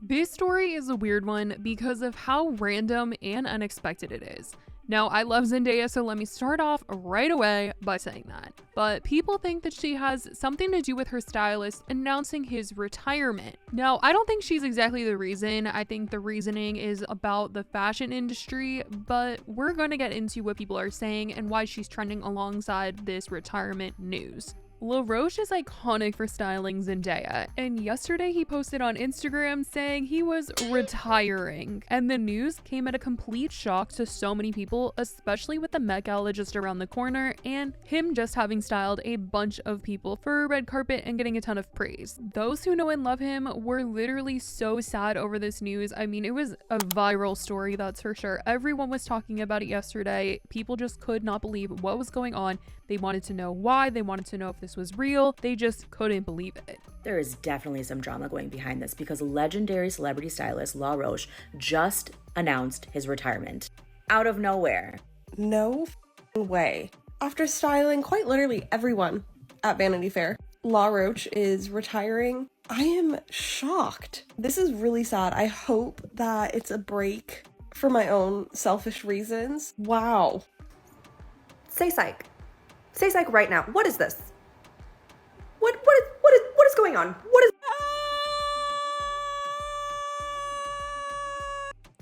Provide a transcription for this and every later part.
This story is a weird one because of how random and unexpected it is. Now, I love Zendaya, so let me start off right away by saying that. But people think that she has something to do with her stylist announcing his retirement. Now, I don't think she's exactly the reason. I think the reasoning is about the fashion industry, but we're going to get into what people are saying and why she's trending alongside this retirement news. Roach is iconic for styling Zendaya, and yesterday he posted on Instagram saying he was retiring. And the news came at a complete shock to so many people, especially with the Met Gala just around the corner and him just having styled a bunch of people for a red carpet and getting a ton of praise. Those who know and love him were literally so sad over this news. I mean, it was a viral story, that's for sure. Everyone was talking about it yesterday. People just could not believe what was going on. They wanted to know why. They wanted to know if this was real. They just couldn't believe it. There is definitely some drama going behind this because legendary celebrity stylist Roach just announced his retirement. Out of nowhere. No way. After styling quite literally everyone at Vanity Fair, Roach is retiring. I am shocked. This is really sad. I hope that it's a break for my own selfish reasons. Wow. Say psych. Say psych right now. What is this? What is going on? What is...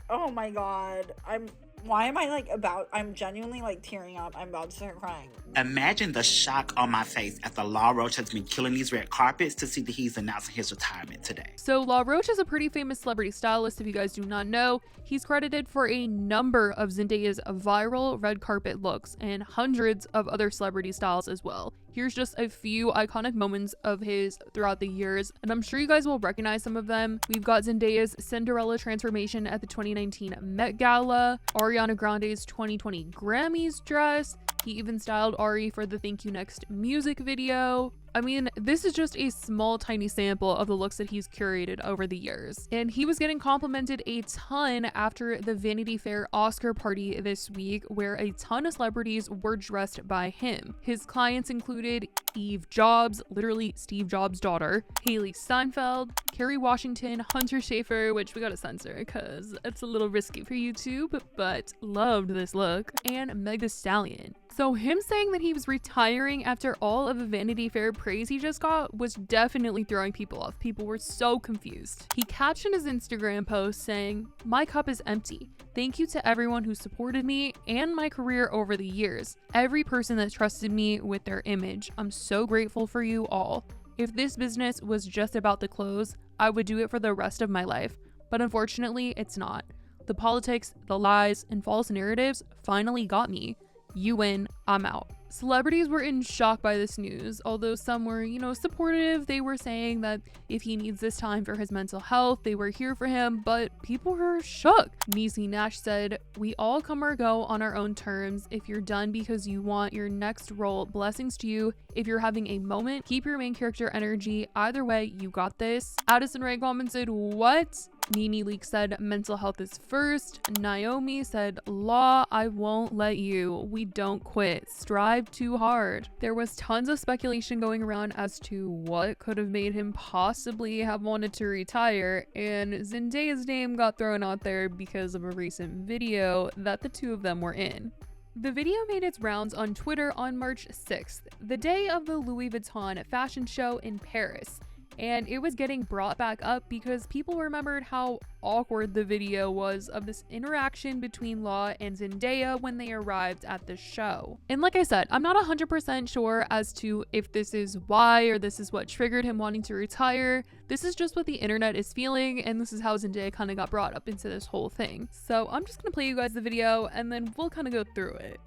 Oh my god. I'm genuinely tearing up. I'm about to start crying. Imagine the shock on my face after Roach has been killing these red carpets to see that he's announcing his retirement today. So Roach is a pretty famous celebrity stylist, if you guys do not know. He's credited for a number of Zendaya's viral red carpet looks and hundreds of other celebrity styles as well. Here's just a few iconic moments of his throughout the years, and I'm sure you guys will recognize some of them. We've got Zendaya's Cinderella transformation at the 2019 Met Gala, Ariana Grande's 2020 Grammys dress. He even styled Ari for the Thank You Next music video. I mean, this is just a small, tiny sample of the looks that he's curated over the years. And he was getting complimented a ton after the Vanity Fair Oscar party this week, where a ton of celebrities were dressed by him. His clients included Eve Jobs, literally Steve Jobs' daughter, Haley Steinfeld, Kerry Washington, Hunter Schafer, which we gotta censor because it's a little risky for YouTube, but loved this look, and Meg Thee Stallion. So him saying that he was retiring after all of the Vanity Fair praise he just got was definitely throwing people off. People were so confused. He captioned his Instagram post saying, "My cup is empty. Thank you to everyone who supported me and my career over the years. Every person that trusted me with their image. I'm so grateful for you all. If this business was just about the clothes, I would do it for the rest of my life. But unfortunately, it's not. The politics, the lies, and false narratives finally got me. You win, I'm out." Celebrities were in shock by this news, although some were, supportive. They were saying that if he needs this time for his mental health, they were here for him, but people were shook. Niecy Nash said, "We all come or go on our own terms. If you're done because you want your next role, blessings to you. If you're having a moment, keep your main character energy. Either way, you got this." Addison Rae commented, "What?" Nene Leakes said, "Mental health is first." Naomi said, "Law, I won't let you. We don't quit. Strive too hard." There was tons of speculation going around as to what could have made him possibly have wanted to retire, and Zendaya's name got thrown out there because of a recent video that the two of them were in. The video made its rounds on Twitter on March 6th, the day of the Louis Vuitton fashion show in Paris. And it was getting brought back up because people remembered how awkward the video was of this interaction between Law and Zendaya when they arrived at the show. And like I said, I'm not 100% sure as to if this is why or this is what triggered him wanting to retire. This is just what the internet is feeling, and this is how Zendaya kind of got brought up into this whole thing. So I'm just gonna play you guys the video and then we'll kind of go through it.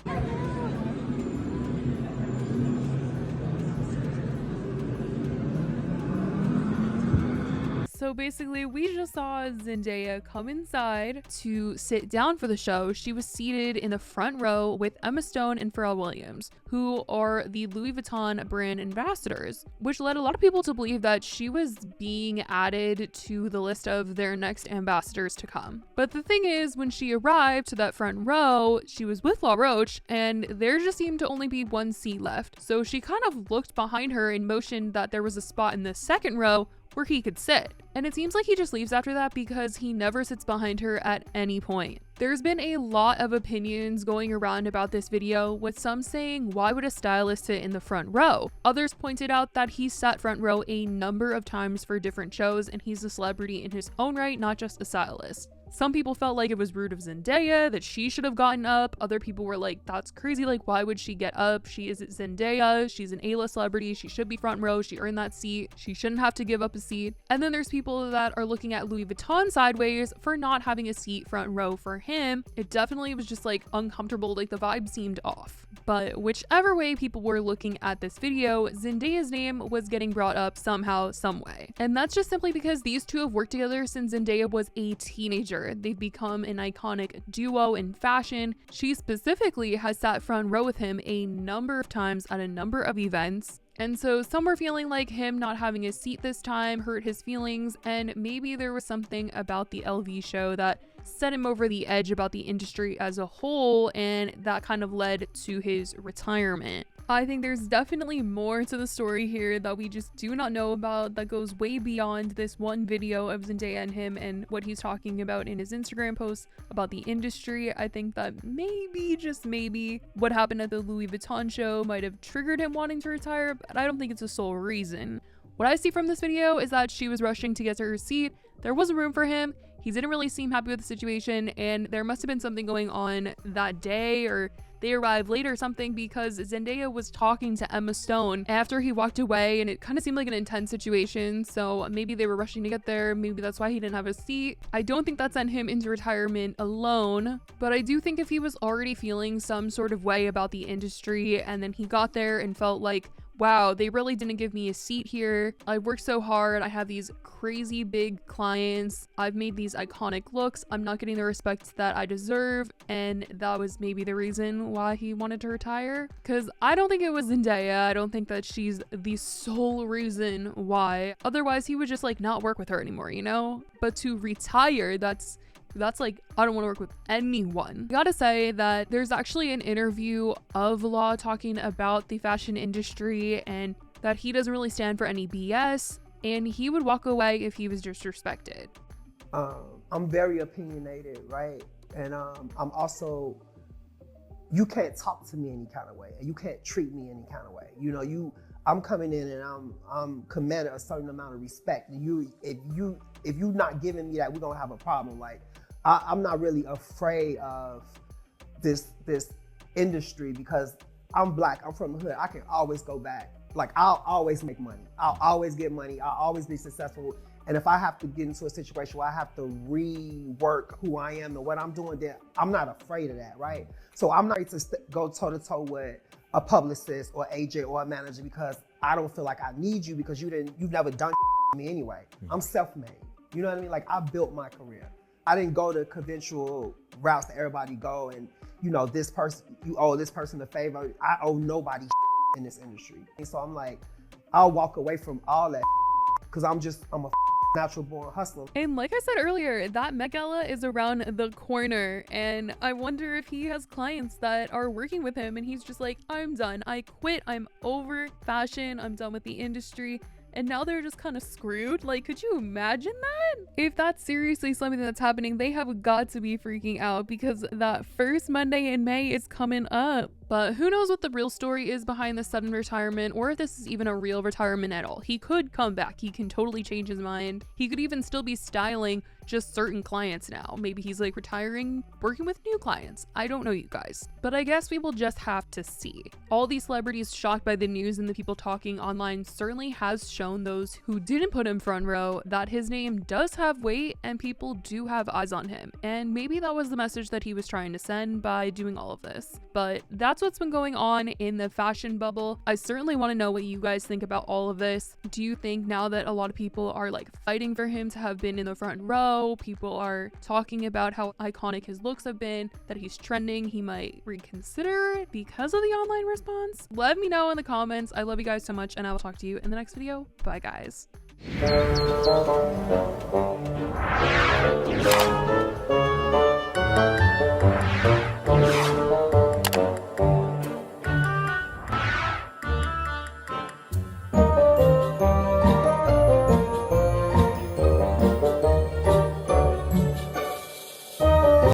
So basically, we just saw Zendaya come inside to sit down for the show. She was seated in the front row with Emma Stone and Pharrell Williams, who are the Louis Vuitton brand ambassadors, which led a lot of people to believe that she was being added to the list of their next ambassadors to come. But the thing is, when she arrived to that front row, she was with Roach, and there just seemed to only be one seat left. So she kind of looked behind her and motioned that there was a spot in the second row where he could sit. And it seems like he just leaves after that because he never sits behind her at any point. There's been a lot of opinions going around about this video, with some saying, why would a stylist sit in the front row? Others pointed out that he sat front row a number of times for different shows and he's a celebrity in his own right, not just a stylist. Some people felt like it was rude of Zendaya, that she should have gotten up. Other people were like, that's crazy, like why would she get up? She is Zendaya, she's an A-list celebrity, she should be front row, she earned that seat, she shouldn't have to give up a seat. And then there's people that are looking at Louis Vuitton sideways for not having a seat front row for him. It definitely was just like uncomfortable, like the vibe seemed off. But whichever way people were looking at this video, Zendaya's name was getting brought up somehow, some way. And that's just simply because these two have worked together since Zendaya was a teenager. They've become an iconic duo in fashion. She specifically has sat front row with him a number of times at a number of events. And so some were feeling like him not having a seat this time hurt his feelings, and maybe there was something about the LV show that set him over the edge about the industry as a whole, and that kind of led to his retirement. I think there's definitely more to the story here that we just do not know about, that goes way beyond this one video of Zendaya and him and what he's talking about in his Instagram posts about the industry. I think that maybe, just maybe, what happened at the Louis Vuitton show might have triggered him wanting to retire, but I don't think it's the sole reason. What I see from this video is that she was rushing to get to her seat. There wasn't room for him. He didn't really seem happy with the situation, and there must have been something going on that day, or they arrived late or something, because Zendaya was talking to Emma Stone after he walked away, and it kind of seemed like an intense situation. So maybe they were rushing to get there. Maybe that's why he didn't have a seat. I don't think that sent him into retirement alone, but I do think if he was already feeling some sort of way about the industry and then he got there and felt like, wow, they really didn't give me a seat here. I worked so hard. I have these crazy big clients. I've made these iconic looks. I'm not getting the respect that I deserve. And that was maybe the reason why he wanted to retire. Because I don't think it was Zendaya. I don't think that she's the sole reason why. Otherwise, he would just like not work with her anymore, you know? But to retire, that's like, I don't want to work with anyone. I gotta say that there's actually an interview of Law talking about the fashion industry and that he doesn't really stand for any BS, and he would walk away if he was disrespected. I'm very opinionated, right? And I'm also, you can't talk to me any kind of way, and you can't treat me any kind of way. You know, I'm coming in and I'm commanded a certain amount of respect. If you're not giving me that, we're gonna have a problem. Like, I'm not really afraid of this industry because I'm Black, I'm from the hood. I can always go back. Like, I'll always make money. I'll always get money. I'll always be successful. And if I have to get into a situation where I have to rework who I am and what I'm doing, then I'm not afraid of that, right? So I'm not ready to go toe to toe with a publicist or AJ or a manager because I don't feel like I need you because you've never done me anyway. I'm self-made. You know what I mean? Like, I built my career. I didn't go the conventional routes that everybody go and, you know, this person, you owe this person a favor. I owe nobody in this industry. And so I'm like, I'll walk away from all that because I'm a natural born hustler. And like I said earlier, that Met Gala is around the corner, and I wonder if he has clients that are working with him and he's just like, I'm done. I quit. I'm over fashion. I'm done with the industry. And now they're just kind of screwed. Like, could you imagine that? If that's seriously something that's happening, they have got to be freaking out because that first Monday in May is coming up. But who knows what the real story is behind the sudden retirement, or if this is even a real retirement at all. He could come back. He can totally change his mind. He could even still be styling just certain clients now. Maybe he's like retiring, working with new clients. I don't know, you guys. But I guess we will just have to see. All these celebrities shocked by the news and the people talking online certainly has shown those who didn't put him front row that his name does have weight and people do have eyes on him. And maybe that was the message that he was trying to send by doing all of this. But that's what's been going on in the fashion bubble. I certainly want to know what you guys think about all of this. Do you think now that a lot of people are like fighting for him to have been in the front row, people are talking about how iconic his looks have been, that he's trending, he might reconsider because of the online response? Let me know in the comments. I love you guys so much, and I will talk to you in the next video. Bye, guys.